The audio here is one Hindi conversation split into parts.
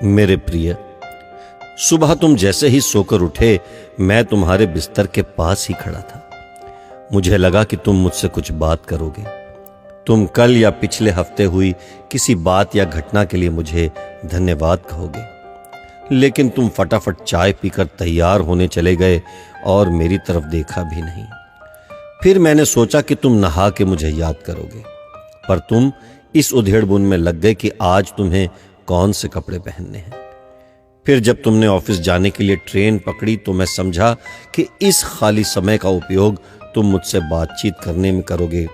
मेरे प्रिय, सुबह तुम जैसे ही सोकर उठे मैं तुम्हारे बिस्तर के पास ही खड़ा था। मुझे लगा कि तुम मुझसे कुछ बात करोगे। तुम कल या पिछले हफ्ते हुई किसी बात या घटना के लिए मुझे धन्यवाद कहोगे, लेकिन तुम फटाफट चाय पीकर तैयार होने चले गए और मेरी तरफ देखा भी नहीं। फिर मैंने सोचा कि तुम नहा के मुझे याद करोगे, पर तुम इस उधेड़बुन में लग गए कि आज तुम्हें कौन से कपड़े पहनने हैं। फिर जब तुमने ऑफिस जाने के लिए ट्रेन पकड़ी तो मैं समझा कि इस खाली समय का उपयोग तुम मुझसे बातचीत करने में करोगे,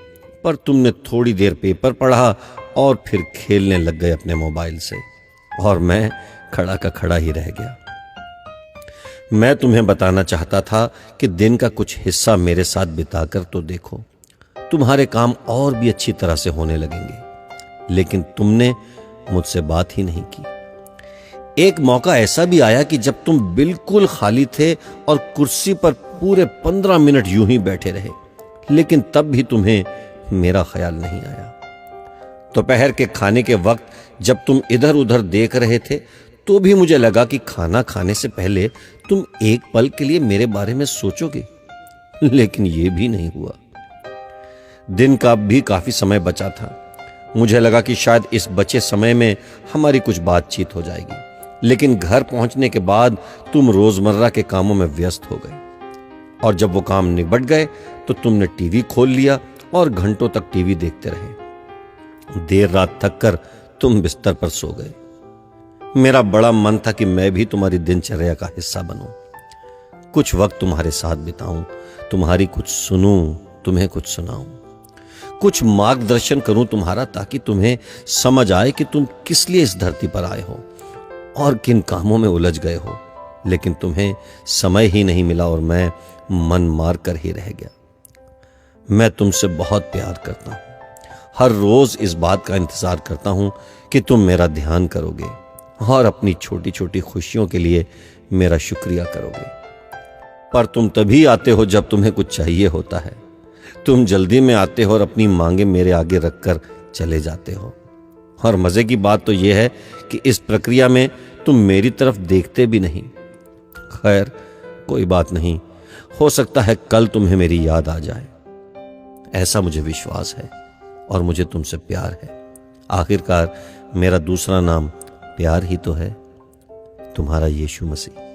पर तुमने थोड़ी देर पेपर पढ़ा और फिर खेलने लग गए अपने मोबाइल से, और मैं खड़ा का खड़ा ही रह गया। मैं तुम्हें बताना चाहता था कि दिन का कुछ हिस्सा मेरे साथ बिताकर तो देखो, तुम्हारे काम और भी अच्छी तरह से होने लगेंगे, लेकिन तुमने मुझसे बात ही नहीं की। एक मौका ऐसा भी आया कि जब तुम बिल्कुल खाली थे और कुर्सी पर पूरे 15 मिनट यूं ही बैठे रहे, लेकिन तब भी तुम्हें मेरा ख्याल नहीं आया। दोपहर के खाने के वक्त जब तुम इधर उधर देख रहे थे तो भी मुझे लगा कि खाना खाने से पहले तुम एक पल के लिए मेरे बारे में सोचोगे, लेकिन यह भी नहीं हुआ। दिन का भी काफी समय बचा था। मुझे लगा कि शायद इस बचे समय में हमारी कुछ बातचीत हो जाएगी, लेकिन घर पहुंचने के बाद तुम रोजमर्रा के कामों में व्यस्त हो गए, और जब वो काम निबट गए तो तुमने टीवी खोल लिया और घंटों तक टीवी देखते रहे। देर रात थक कर तुम बिस्तर पर सो गए। मेरा बड़ा मन था कि मैं भी तुम्हारी दिनचर्या का हिस्सा बनूं, कुछ वक्त तुम्हारे साथ बिताऊं, तुम्हारी कुछ सुनूं, तुम्हें कुछ सुनाऊं, कुछ मार्गदर्शन करूं तुम्हारा, ताकि तुम्हें समझ आए कि तुम किस लिए इस धरती पर आए हो और किन कामों में उलझ गए हो। लेकिन तुम्हें समय ही नहीं मिला और मैं मन मार कर ही रह गया। मैं तुमसे बहुत प्यार करता हूं। हर रोज इस बात का इंतजार करता हूं कि तुम मेरा ध्यान करोगे और अपनी छोटी छोटी खुशियों के लिए मेरा शुक्रिया करोगे। पर तुम तभी आते हो जब तुम्हें कुछ चाहिए होता है। तुम जल्दी में आते हो और अपनी मांगे मेरे आगे रखकर चले जाते हो। और मजे की बात तो यह है कि इस प्रक्रिया में तुम मेरी तरफ देखते भी नहीं। खैर, कोई बात नहीं, हो सकता है कल तुम्हें मेरी याद आ जाए। ऐसा मुझे विश्वास है और मुझे तुमसे प्यार है। आखिरकार मेरा दूसरा नाम प्यार ही तो है। तुम्हारा यीशु मसीह।